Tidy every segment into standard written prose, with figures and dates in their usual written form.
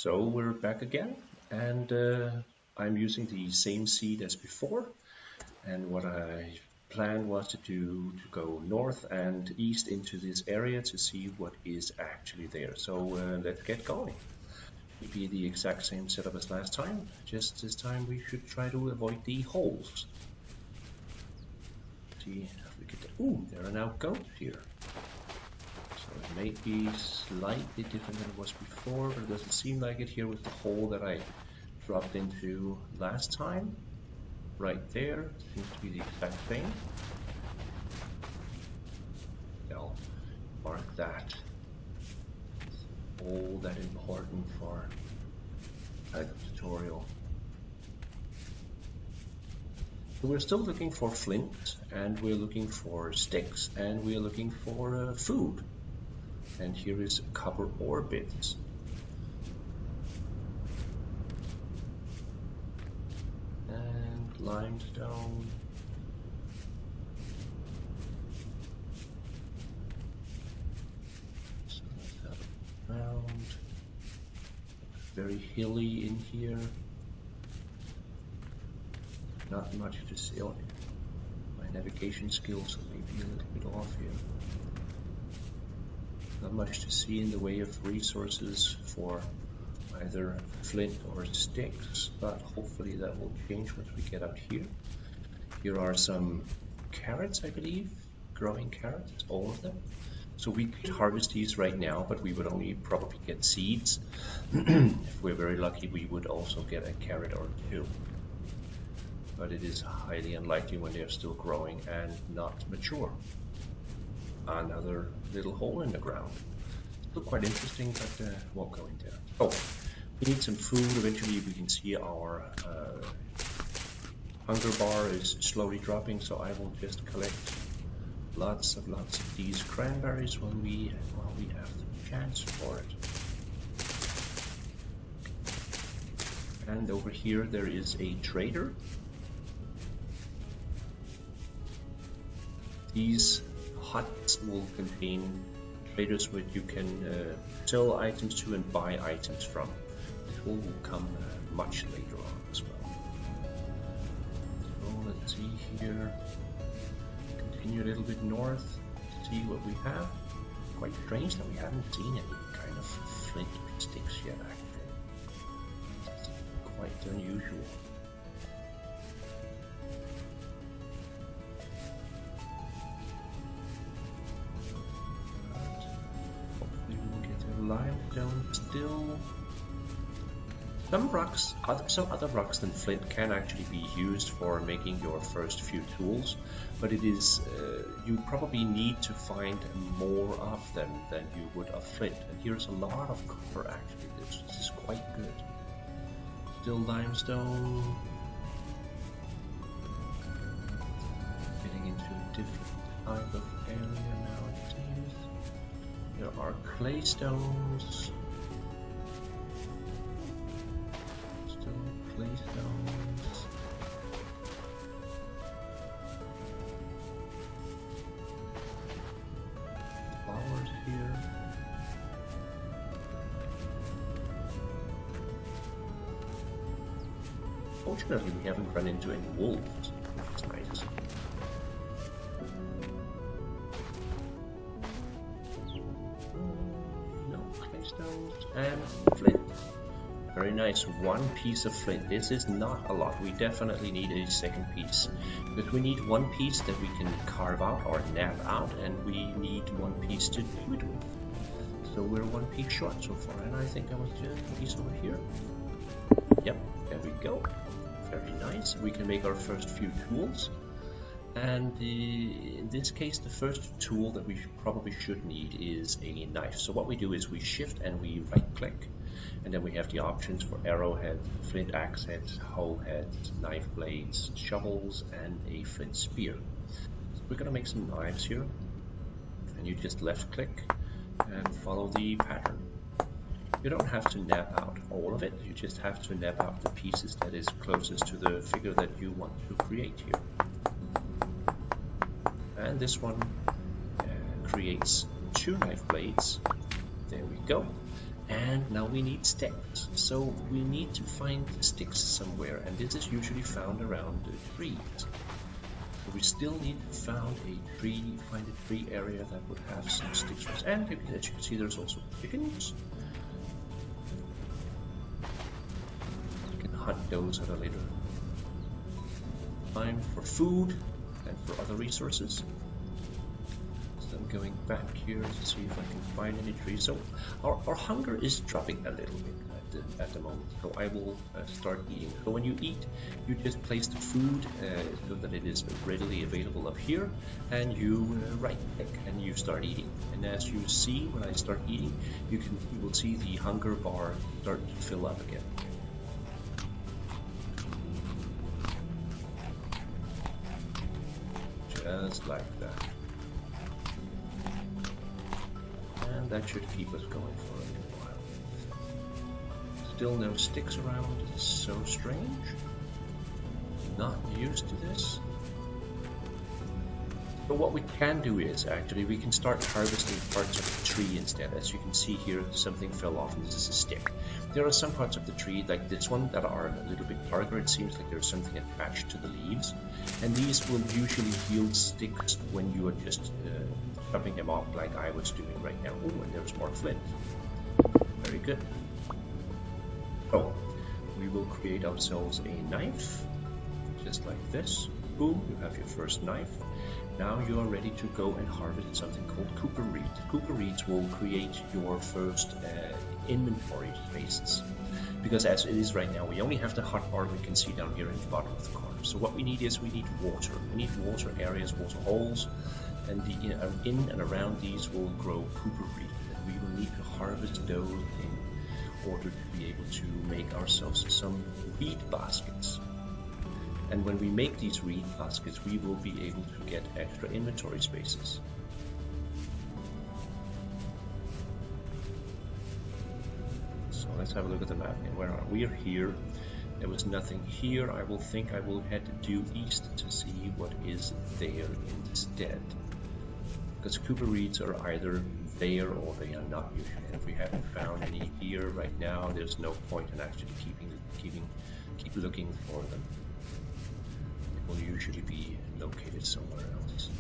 So we're back again, and I'm using the same seed as before. And what I planned was to go north and east into this area to see what is actually there. So let's get going. It'll be the exact same setup as last time, just this time we should try to avoid the holes. See if we get ooh, there are now goats here. So it may be slightly different than it was before, but it doesn't seem like it here with the hole that I dropped into last time. Right there, seems to be the exact same. I'll mark that. It's all that important for the tutorial. So we're still looking for flint, and we're looking for sticks, and we're looking for food. And here is copper ore bits. And limestone. So let's have it around. Very hilly in here. Not much to see. Oh, my navigation skills may be a little bit off here. Not much to see in the way of resources for either flint or sticks, but hopefully that will change once we get out here. Here are some carrots, I believe, growing carrots, all of them. So we could harvest these right now, but we would only probably get seeds. If we're very lucky, we would also get a carrot or two. But it is highly unlikely when they're still growing and not mature. Another little hole in the ground. Still quite interesting, but won't go in there. Oh, we need some food. Eventually we can see our hunger bar is slowly dropping, so I will just collect lots of these cranberries when we have the chance for it. And over here there is a trader. These huts will contain traders where you can sell items to and buy items from. This will come much later on as well. So let's see here. Continue a little bit north to see what we have. Quite strange that we haven't seen any kind of flint sticks yet, actually. It's quite unusual. Limestone still. Some other rocks than flint can actually be used for making your first few tools, but it is you probably need to find more of them than you would of flint. And here's a lot of copper actually. This is quite good. Still limestone. Getting into a different type of area now, it seems. There are clay stones. Still clay stones. Flowers here. Fortunately, we haven't run into any wolves, which is nice. And flint. Very nice. One piece of flint. This is not a lot. We definitely need a second piece. Because we need one piece that we can carve out or nab out, and we need one piece to do it with. So we're one piece short so far, and I think I was just a piece over here. Yep, there we go. Very nice. We can make our first few tools. And in this case, the first tool that we probably should need is a knife. So what we do is we shift and we right click, and then we have the options for arrowheads, flint axe heads, hoe heads, knife blades, shovels, and a flint spear. So we're going to make some knives here, and you just left click and follow the pattern. You don't have to nab out all of it, you just have to nab out the pieces that is closest to the figure that you want to create here. And this one creates 2 knife blades. There we go. And now we need sticks. So we need to find sticks somewhere, and this is usually found around the trees. So we still need to find a tree area that would have some sticks. And as you can see, there's also chickens. You can hunt those at a later time for food and for other resources. So I'm going back here to see if I can find any trees. So our hunger is dropping a little bit at the moment. So I will start eating. So when you eat, you just place the food so that it is readily available up here, and you right click and you start eating. And as you see, when I start eating, you will see the hunger bar start to fill up again. Just like that. And that should keep us going for a little while. Still no sticks around, it's so strange. Not used to this. But what we can do is actually we can start harvesting parts of the tree instead. As you can see here, something fell off and this is a stick. There are some parts of the tree, like this one, that are a little bit darker. It seems like there's something attached to the leaves. And these will usually yield sticks when you are just chopping them off like I was doing right now. Oh, and there's more flint. Very good. So, we will create ourselves a knife, just like this. Boom, you have your first knife. Now you are ready to go and harvest something called cooper reed. Cooper reeds will create your first inventory spaces. Because as it is right now, we only have the hotbar we can see down here in the bottom of the corner. So what we need is we need water. We need water areas, water holes, and in and around these will grow cooper reed. And we will need to harvest those in order to be able to make ourselves some reed baskets. And when we make these reed baskets, we will be able to get extra inventory spaces. So let's have a look at the map again. Where are we? We are here. There was nothing here. I will head due east to see what is there instead. Because cooper reeds are either there or they are not usually. And if we haven't found any here right now, there's no point in actually keep looking for them. Will usually be located somewhere else.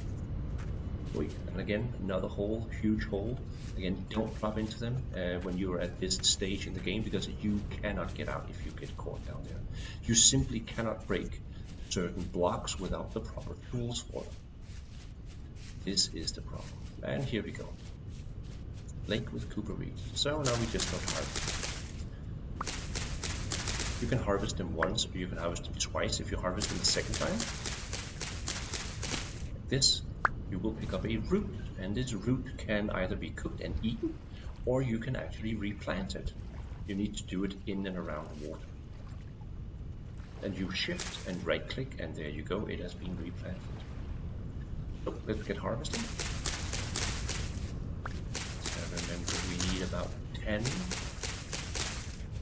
Wait, and again, another hole, huge hole. Again, don't drop into them when you're at this stage in the game, because you cannot get out if you get caught down there. You simply cannot break certain blocks without the proper tools for them. This is the problem. And here we go. Lake with cooper reeds. So now we just don't harvest. You can harvest them once, or you can harvest them twice. If you harvest them the second time, like this, you will pick up a root, and this root can either be cooked and eaten, or you can actually replant it. You need to do it in and around water. And you shift and right click, and there you go, it has been replanted. So let's get harvesting. Remember, we need about 10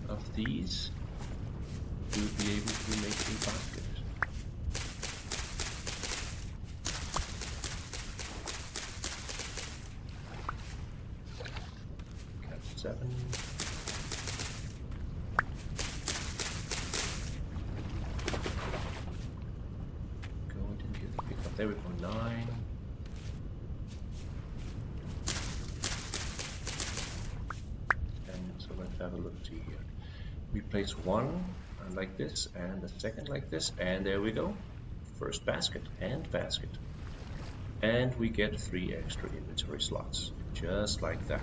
of these to be able to make a basket. Got 7. Going to here to pick up. There we go, 9. And so let's have a look see here. We place one like this, and the second like this, and there we go. First basket and basket. And we get 3 extra inventory slots, just like that.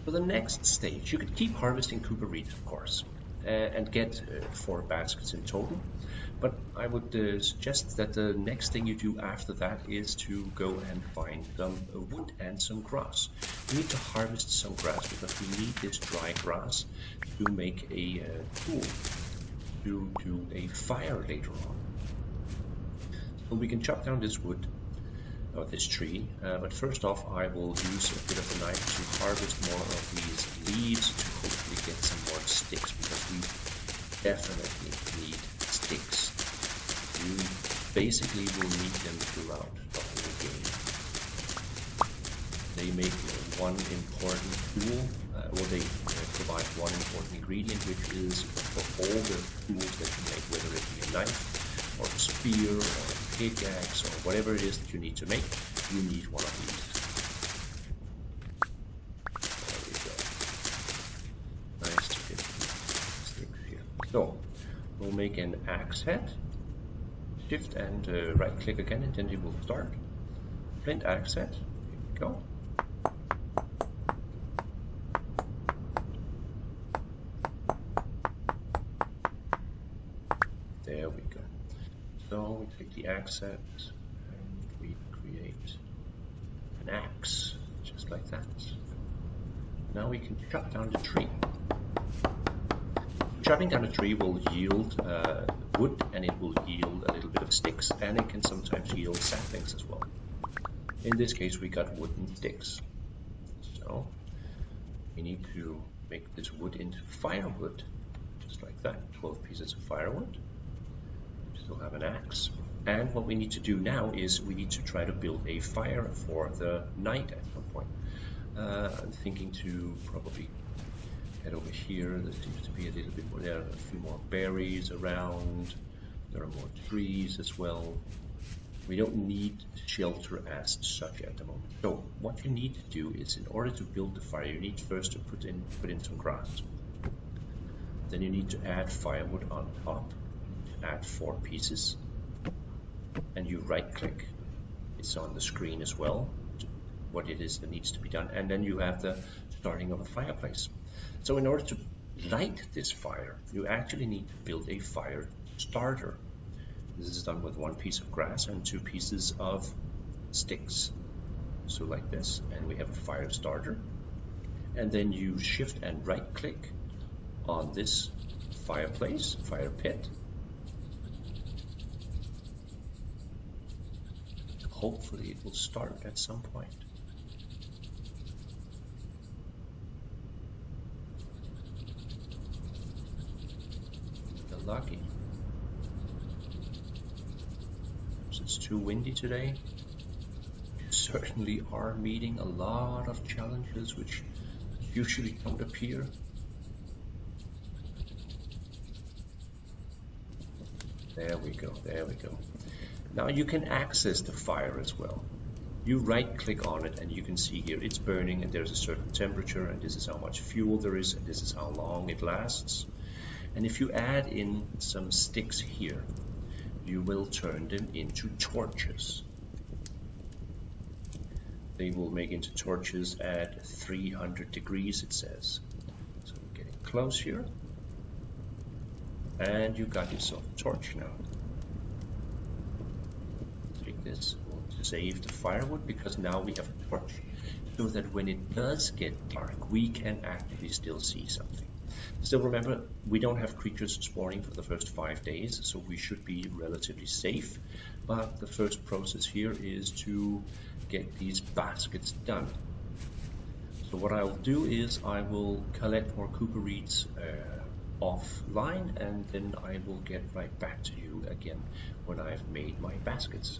For the next stage, you could keep harvesting cooper reeds, of course, and get 4 baskets in total. But I would suggest that the next thing you do after that is to go and find some wood and some grass. We need to harvest some grass because we need this dry grass to make a tool to do a fire later on. So we can chop down this wood, or this tree, but first off I will use a bit of a knife to harvest more of these leaves to hopefully get some more sticks, because we definitely need sticks. You basically will need them throughout the whole game. They make one important tool they provide one important ingredient, which is for all the tools that you make, whether it be a knife or a spear or a pickaxe or whatever it is that you need to make, you need one of these. There we go. Nice to get sticks here. So we'll make an axe head. Shift and right click again, and then you will start. Flint axe head. Here we go. There we go. So we take the axe set and we create an axe, just like that. Now we can chop down the tree. Chopping down a tree will yield wood, and it will yield a little bit of sticks, and it can sometimes yield saplings as well. In this case we got wooden sticks. So we need to make this wood into firewood, just like that. 12 pieces of firewood. Still have an axe, and what we need to do now is we need to try to build a fire for the night at some point. I'm thinking to probably head over here. There seems to be a little bit more, there are a few more berries around, there are more trees as well. We don't need shelter as such at the moment. So what you need to do is, in order to build the fire, you need first to put in some grass. Then you need to add firewood on top. Add 4 pieces, and you right click. It's on the screen as well, what it is that needs to be done, and then you have the starting of a fireplace. So in order to light this fire, you actually need to build a fire starter. This is done with 1 piece of grass and 2 pieces of sticks, so like this, and we have a fire starter. And then you shift and right click on this fireplace, fire pit. Hopefully it will start at some point. You're lucky. Perhaps it's too windy today. You certainly are meeting a lot of challenges which usually don't appear. There we go, there we go. Now you can access the fire as well. You right click on it and you can see here it's burning, and there's a certain temperature, and this is how much fuel there is, and this is how long it lasts. And if you add in some sticks here, you will turn them into torches. They will make into torches at 300 degrees, it says. So we're getting close here. And you got yourself a torch now. This will save the firewood, because now we have a torch, so that when it does get dark we can actually still see something. Still remember, we don't have creatures spawning for the first 5 days, so we should be relatively safe, but the first process here is to get these baskets done. So what I'll do is I will collect more cooper reeds offline, and then I will get right back to you again when I've made my baskets.